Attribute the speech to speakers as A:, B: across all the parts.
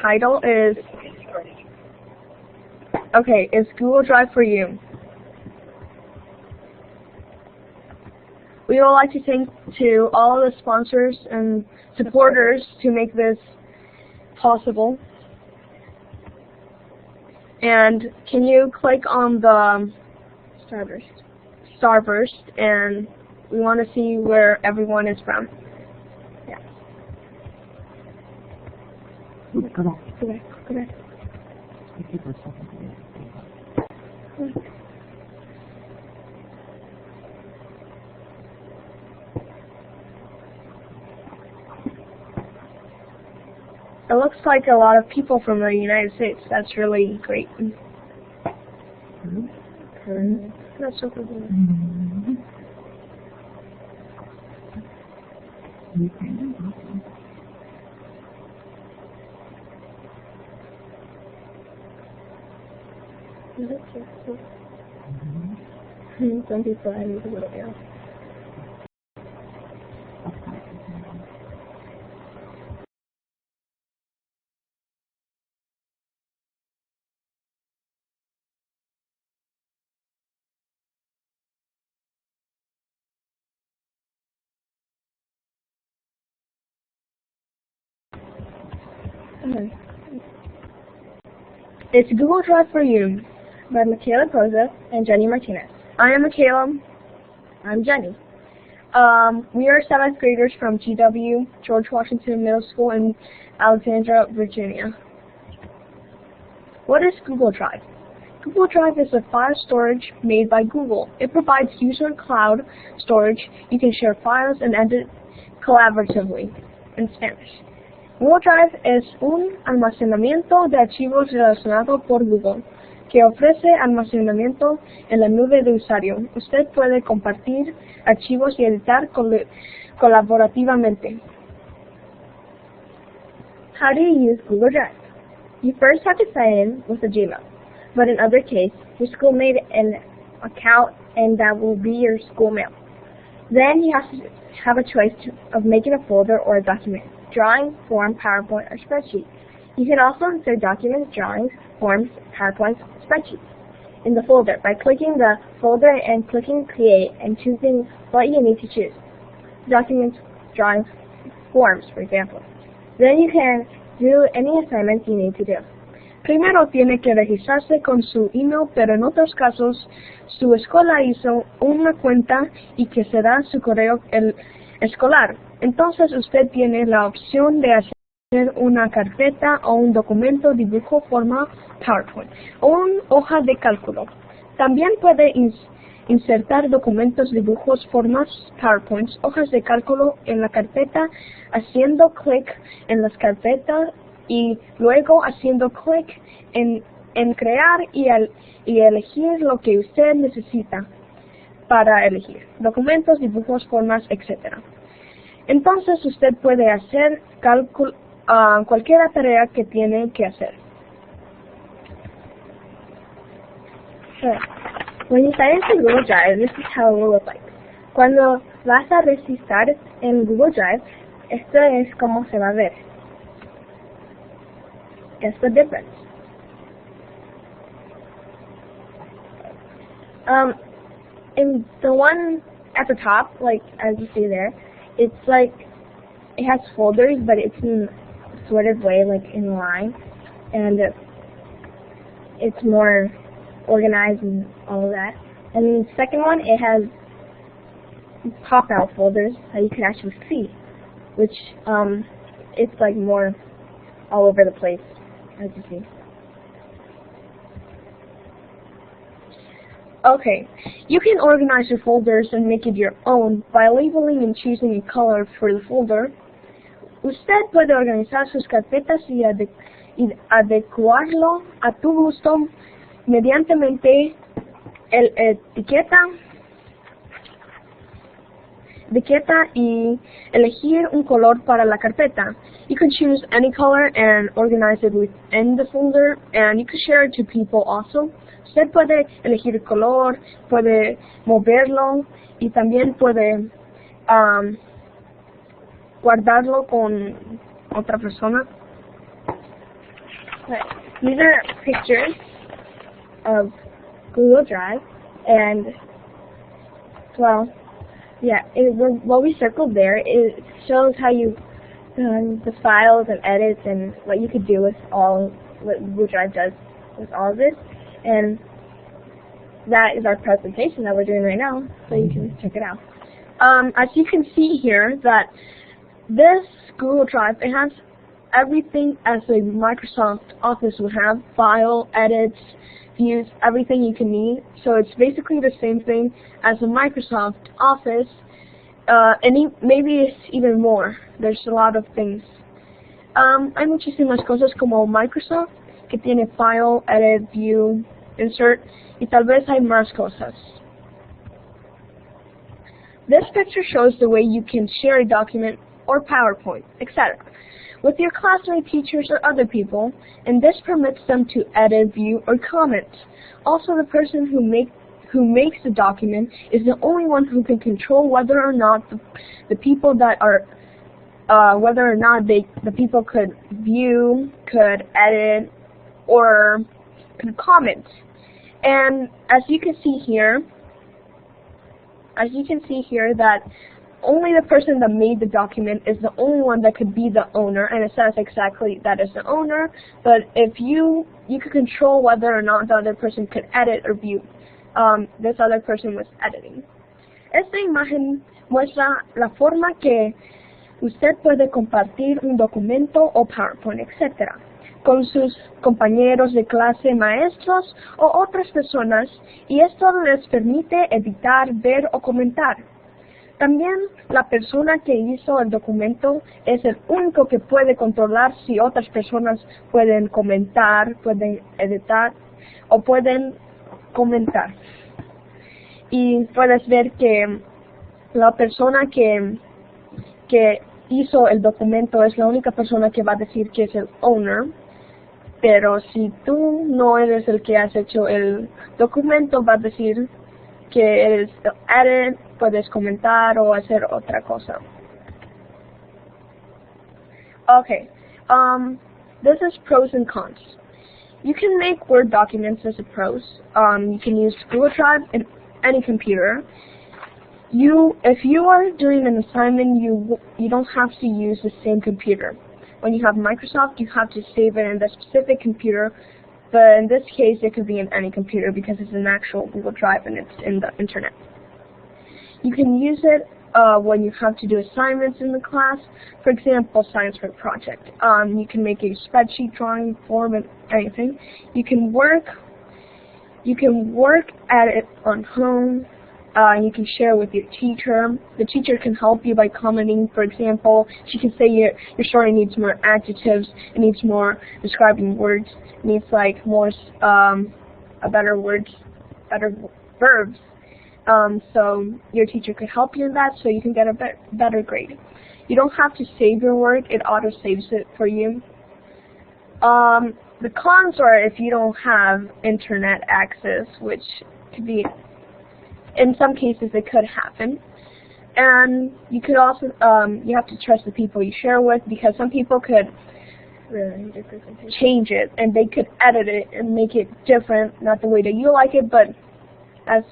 A: title is, okay, is Google Drive for you? We would like to thank to all the sponsors and supporters to make this possible. And can you click on the Starburst, and we want to see where everyone is from. Yeah.
B: Go back.
A: Go back. Go back. It looks like a lot of people from the United States. That's really great. That's so cool. Some people I need to go there. It's Google Drive for You by Mikaela Pozo and Jenny Martinez. I am Mikaela. I'm Jenny. We are 7th graders from GW, George Washington Middle School in Alexandria, Virginia. What is Google Drive? Google Drive is a file storage made by Google. It provides user cloud storage. You can share files and edit collaboratively in Spanish. Google Drive es un almacenamiento de archivos relacionado por Google, que ofrece almacenamiento en la nube de usuario. Usted puede compartir archivos y editar colaborativamente.
C: How do you use Google Drive? You first have to sign in with a Gmail, but in other cases, your school made an account and that will be your school mail. Then you have to have a choice of making a folder or a document. Drawing, form, PowerPoint, or spreadsheet. You can also insert documents, drawings, forms, PowerPoints, spreadsheets in the folder by clicking the folder and clicking Create and choosing what you need to choose. Documents, drawings, forms, for example. Then you can do any assignments you need to do.
A: Primero tiene que registrarse con su email, pero en otros casos su escuela hizo una cuenta y que será su correo escolar. Entonces usted tiene la opción de hacer una carpeta o un documento, dibujo, forma, PowerPoint o una hoja de cálculo. También puede insertar documentos, dibujos, formas, PowerPoints, hojas de cálculo en la carpeta haciendo clic en las carpetas y luego haciendo clic en crear y elegir lo que usted necesita para elegir, documentos, dibujos, formas, etc. Entonces usted puede hacer cualquier tarea que tiene que hacer.
C: When you sign into Google Drive, this is how it will look like. Cuando vas a registrar en Google Drive, esto es como se va a ver. Guess the difference. In the one at the top, like as you see there, it's like it has folders, but it's in sort of way like in line, and it's more organized and all of that. And the second one, it has pop-out folders that you can actually see, which it's like more all over the place, as you see.
A: Okay, you can organize your folders and make it your own by labeling and choosing a color for the folder. Usted puede organizar sus carpetas y adecuarlo a tu gusto mediante el etiqueta y elegir un color para la carpeta. You can choose any color and organize it within the folder, and you can share it to people also. Usted puede elegir el color, puede moverlo y también puede guardarlo con otra persona.
C: Right. These are pictures of Google Drive, and well, yeah, what we circled there, it shows how you the files and edits and what you could do with what Google Drive does with all of this, and that is our presentation that we're doing right now, so you can check it out.
A: As you can see here, that this Google Drive, it has everything as a Microsoft Office would have: file, edits, views, everything you can need. So it's basically the same thing as a Microsoft Office, and maybe it's even more. There's a lot of things. Hay muchísimas cosas como Microsoft, que tiene file, edit, view, insert, y tal vez hay más cosas. This picture shows the way you can share a document or PowerPoint, etc. with your classmate, teachers, or other people, and this permits them to edit, view, or comment. Also, the person who makes the document is the only one who can control whether or not the people that are the people could view, could edit, or could comment. And as you can see here, that only the person that made the document is the only one that could be the owner, and it says exactly that is the owner. But if you could control whether or not the other person could edit or view. This other person was editing. Esta imagen muestra la forma que usted puede compartir un documento o PowerPoint, etc. con sus compañeros de clase, maestros o otras personas, y esto les permite editar, ver o comentar. También la persona que hizo el documento es el único que puede controlar si otras personas pueden comentar, pueden editar o pueden comentar. Y puedes ver que la persona que hizo el documento es la única persona que va a decir que es el owner, pero si tú no eres el que has hecho el documento, va a decir que eres el edit, puedes comentar o hacer otra cosa. Okay, this is pros and cons. You can make Word documents as a pros. You can use Google Drive in any computer. If you are doing an assignment, you don't have to use the same computer. When you have Microsoft, you have to save it in the specific computer, but in this case, it could be in any computer because it's an actual Google Drive and it's in the internet. You can use it when you have to do assignments in the class. For example, science fair project. You can make a spreadsheet, drawing, form, and anything. You can work at it on home. You can share with your teacher. The teacher can help you by commenting. For example, she can say your story needs more adjectives, it needs more describing words, it needs like more better verbs. So your teacher could help you in that, so you can get a better grade. You don't have to save your work; it auto saves it for you. The cons are if you don't have internet access, which could be, in some cases, it could happen. And you could also, you have to trust the people you share with, because some people could change it, and they could edit it and make it different, not the way that you like it. But as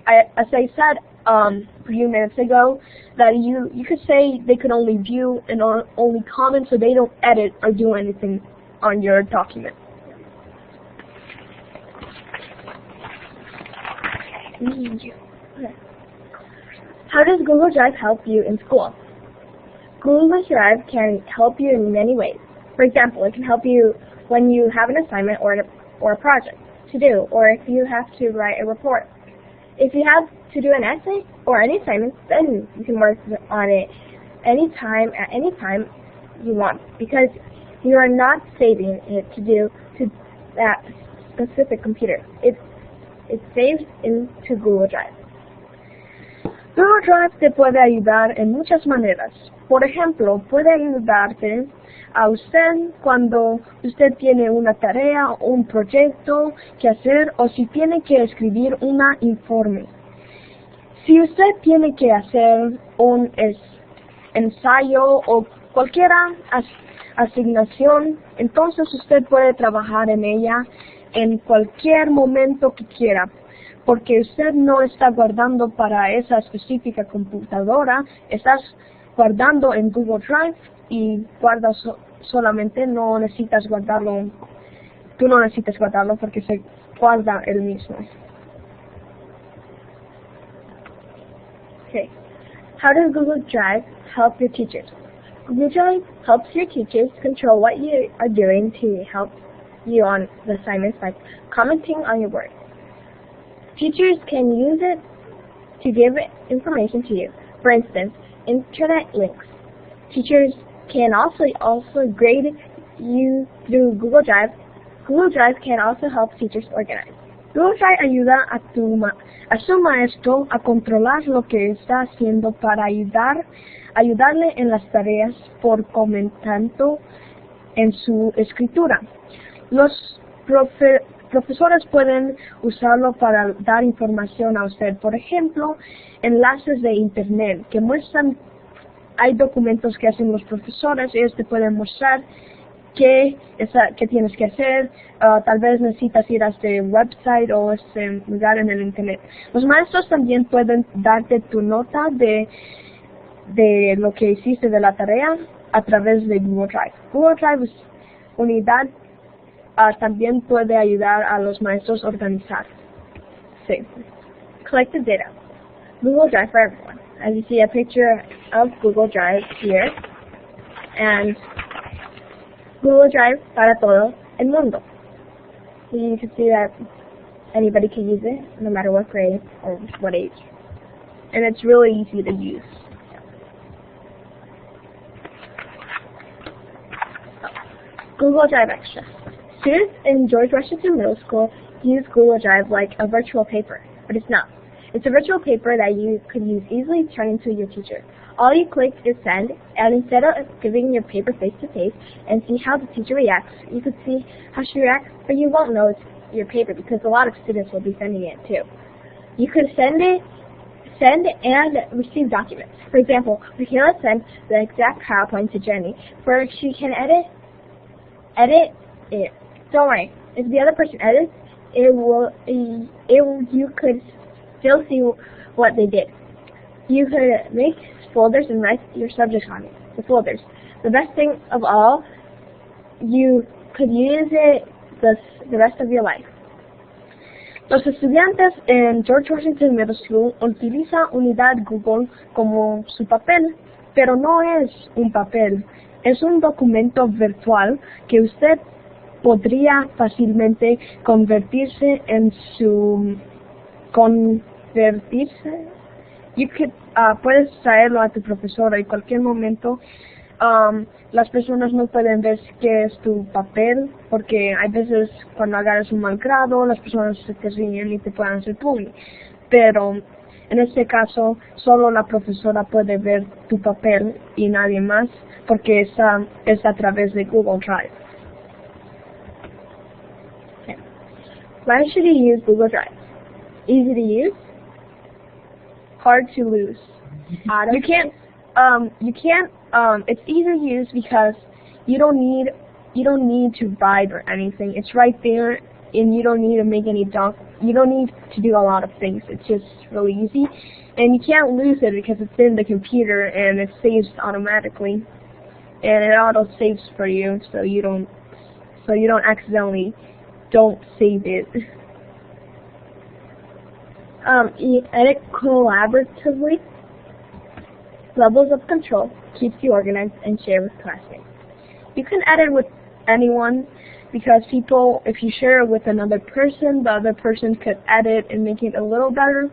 A: I said a few minutes ago, that you could say they could only view and only comment, so they don't edit or do anything on your document.
C: How does Google Drive help you in school? Google Drive can help you in many ways. For example, it can help you when you have an assignment or a project to do, or if you have to write a report. If you have to do an essay or any assignment, then you can work on it at any time you want, because you are not saving it to that specific computer. It's saved into Google Drive.
A: Google Drive te puede ayudar en muchas maneras. Por ejemplo, puede ayudarte a usted cuando usted tiene una tarea o un proyecto que hacer, o si tiene que escribir un informe. Si usted tiene que hacer un ensayo o cualquiera asignación, entonces usted puede trabajar en ella en cualquier momento que quiera, porque usted no está guardando para esa específica computadora, estás guardando en Google Drive y guardas solamente, no necesitas guardarlo, tú no necesitas guardarlo porque se guarda el mismo.
C: Okay. How does Google Drive help your teachers? Google Drive helps your teachers control what you are doing to help you on the assignments, like commenting on your work. Teachers can use it to give information to you. For instance, internet links. Teachers can also grade you through Google Drive. Google Drive can also help teachers organize.
A: Google Drive ayuda a su maestro a controlar lo que está haciendo para ayudarle en las tareas por comentando en su escritura. Los profesores pueden usarlo para dar información a usted. Por ejemplo, enlaces de internet que muestran, hay documentos que hacen los profesores, ellos te pueden mostrar qué tienes que hacer, tal vez necesitas ir a este website o este lugar en el internet. Los maestros también pueden darte tu nota de lo que hiciste de la tarea a través de Google Drive. Google Drive es unidad, también puede ayudar a los maestros a organizar. Sí.
C: Collective data. Google Drive for everyone. As you see a picture of Google Drive here, and Google Drive para todo el mundo. So you can see that anybody can use it, no matter what grade or what age.
A: And it's really easy to use.
C: Google Drive Extra. Students in George Washington Middle School use Google Drive like a virtual paper, but it's not. It's a virtual paper that you could use easily to turn into your teacher. All you click is send, and instead of giving your paper face-to-face and see how the teacher reacts, you could see how she reacts, but you won't know it's your paper because a lot of students will be sending it too. You could send and receive documents. For example, Mikaela sent the exact PowerPoint to Jenny, where she can edit it. Don't worry, if the other person edits, you could still see what they did. You could make folders and write your subject on it, the folders. The best thing of all, you could use it the rest of your life.
A: Los estudiantes en George Washington Middle School utilizan unidad Google como su papel, pero no es un papel, es un documento virtual que usted podría fácilmente convertirse. Puedes traerlo a tu profesora en cualquier momento. Las personas no pueden ver qué es tu papel, porque hay veces cuando agarras un mal grado, las personas se te ríen y te pueden hacer bullying. Pero en este caso, solo la profesora puede ver tu papel y nadie más, porque es a través de Google Drive.
C: Okay. Why should you use Google Drive? Easy to use,
A: hard to lose. You can't. It's easy to use because you don't need to write or anything. It's right there, and you don't need to make any you don't need to do a lot of things. It's just really easy, and you can't lose it because it's in the computer and it saves automatically, and it auto saves for you, so you don't accidentally don't save it.
C: You edit collaboratively. Levels of control, keeps you organized, and share with classmates.
A: You can edit with anyone because if you share it with another person, the other person could edit and make it a little better.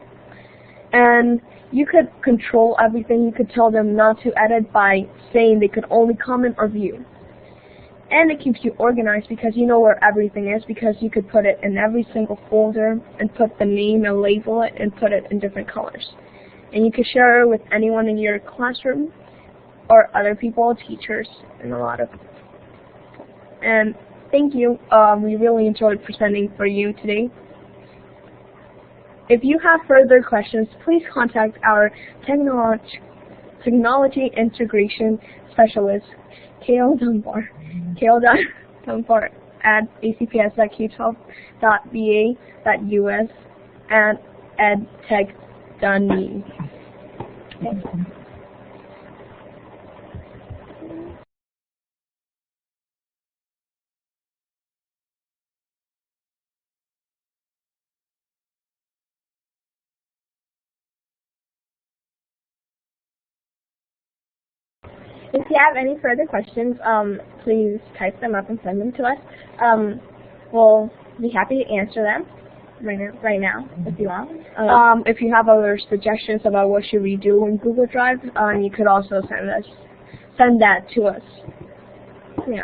A: And you could control everything. You could tell them not to edit by saying they could only comment or view. And it keeps you organized because you know where everything is, because you could put it in every single folder and put the name and label it and put it in different colors. And you can share it with anyone in your classroom or other people, teachers, and a lot of people. And thank you. We really enjoyed presenting for you today. If you have further questions, please contact our Technology Integration Specialist, Kale Dunbar. Dunbar at acps.q12.va.us and edtech.me.
C: If you have any further questions, please type them up and send them to us. We'll be happy to answer them right now if you want.
A: If you have other suggestions about what should we do in Google Drive, you could also send that to us.
C: Yeah.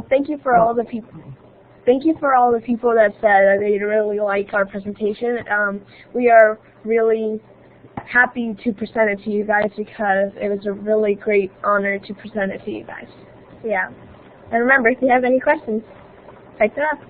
A: Thank you for all the people. Thank you for all the people that said that they really like our presentation. We are really happy to present it to you guys because it was a really great honor to present it to you guys.
C: Yeah. And remember, if you have any questions, type them up.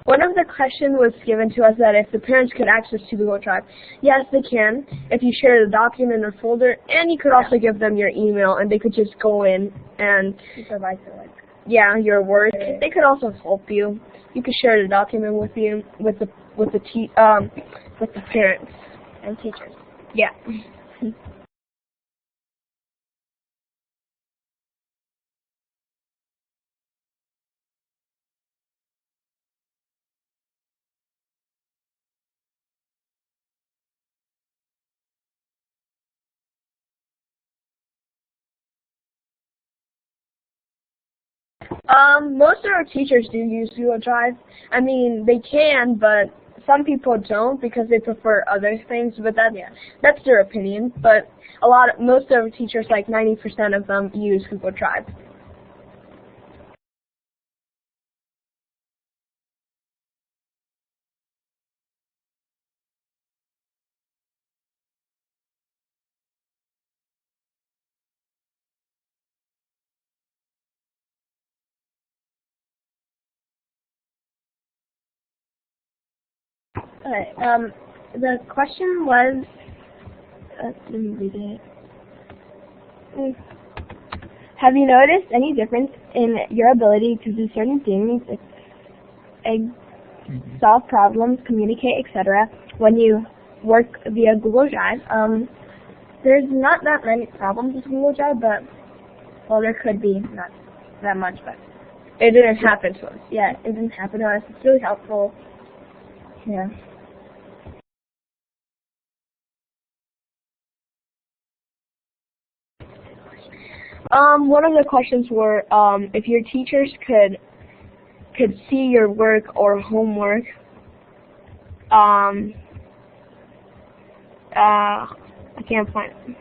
A: One of the questions was given to us that if the parents could access to Google Drive. Yes, they can, if you share the document or folder, and you could also give them your email, and they could just go in and
C: Supervise your work.
A: Yeah, your work. They could also help you. You could share the document with you, with the parents
C: and teachers.
A: Yeah. Most of our teachers do use Google Drive. I mean, they can, but some people don't because they prefer other things. But that's their opinion. But most of our teachers, like 90% of them, use Google Drive.
C: Okay. The question was, let me read it. Have you noticed any difference in your ability to do certain things, solve problems, communicate, etc., when you work via Google Drive? There's not that many problems with Google Drive, but, well, there could be, not that much, but
A: it didn't happen to us.
C: Yeah, it didn't happen to us. It's really helpful. Yeah.
A: One of the questions were if your teachers could see your work or homework. I can't find it.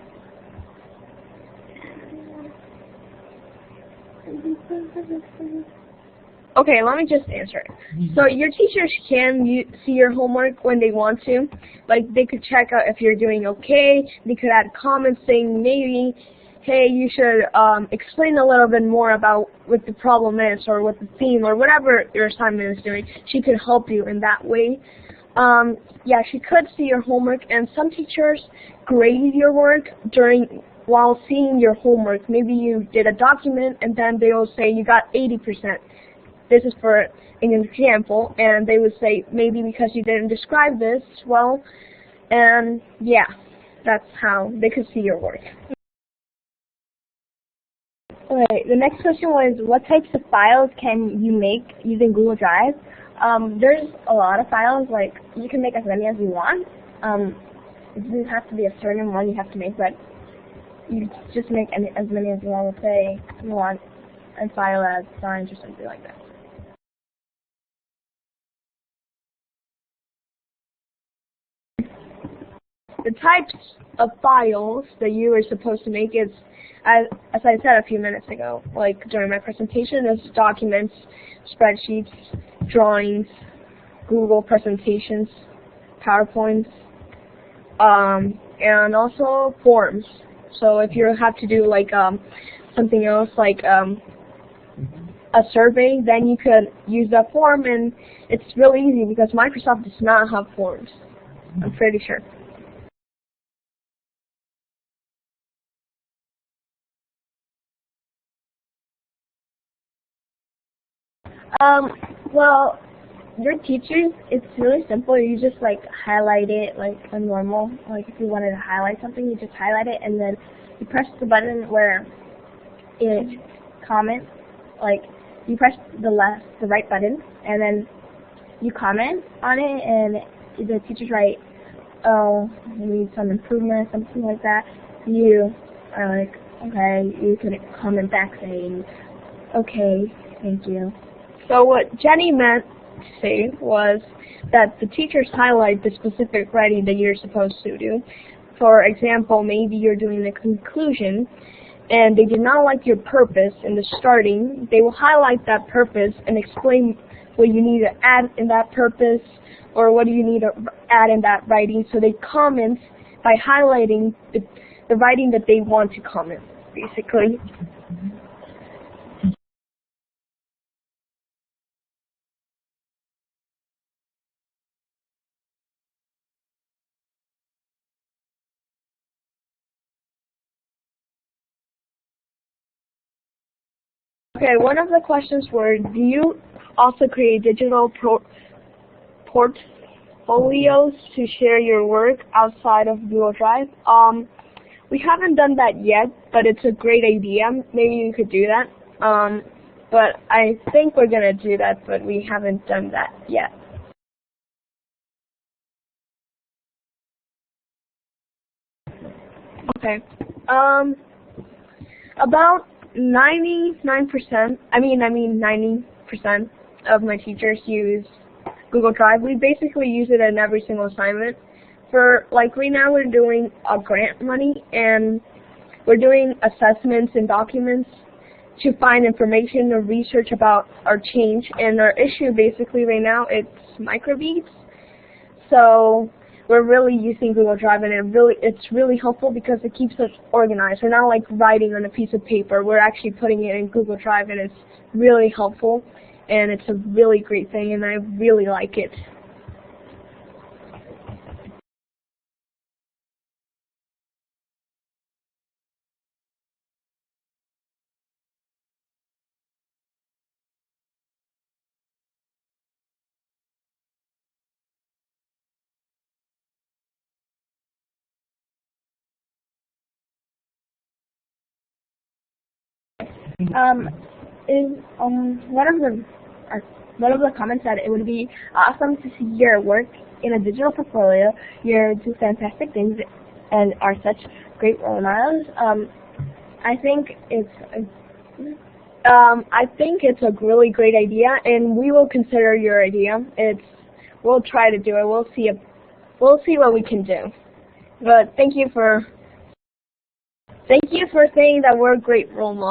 A: Okay, let me just answer it. So your teachers can see your homework when they want to. Like, they could check out if you're doing okay. They could add comments saying maybe, hey, you should explain a little bit more about what the problem is or what the theme or whatever your assignment is doing. She could help you in that way. Yeah, she could see your homework, and some teachers grade your work during while seeing your homework. Maybe you did a document and then they will say you got 80%. This is for an example, and they would say maybe because you didn't describe this well, and yeah, that's how they could see your work.
C: Okay, the next question was, what types of files can you make using Google Drive? There's a lot of files, like you can make as many as you want. It doesn't have to be a certain one you have to make, but you just make as many as you want. Let's say you want a file as science or something like that.
A: The types of files that you are supposed to make is, as I said a few minutes ago, like during my presentation, is documents, spreadsheets, drawings, Google presentations, PowerPoints, and also forms. So if you have to do like something else, like a survey, then you could use that form, and it's really easy because Microsoft does not have forms, I'm pretty sure.
C: Well, your teachers, it's really simple. You just like highlight it like a normal. Like if you wanted to highlight something, you just highlight it and then you press the button where it comments. Like you press the right button and then you comment on it, and the teachers write, oh, you need some improvement, something like that. You are like, okay, you can comment back saying, okay, thank you.
A: So what Jenny meant to say was that the teachers highlight the specific writing that you're supposed to do. For example, maybe you're doing a conclusion and they did not like your purpose in the starting. They will highlight that purpose and explain what you need to add in that purpose or what do you need to add in that writing. So they comment by highlighting the writing that they want to comment, basically. Okay, one of the questions were, do you also create digital portfolios to share your work outside of Google Drive? We haven't done that yet, but it's a great idea. Maybe you could do that. But I think we're going to do that, but we haven't done that yet. Okay. About 90% of my teachers use Google Drive. We basically use it in every single assignment. For like right now we're doing grant money and we're doing assessments and documents to find information or research about our change, and our issue basically right now it's microbeads. So we're really using Google Drive, and it's really helpful because it keeps us organized. We're not like writing on a piece of paper. We're actually putting it in Google Drive, and it's really helpful, and it's a really great thing, and I really like it.
C: One of the comments said it would be awesome to see your work in a digital portfolio. You do fantastic things and are such great role models. I think it's a really great idea, and we will consider your idea. We'll try to do it. We'll see what we can do. But thank you for saying that we're great role models.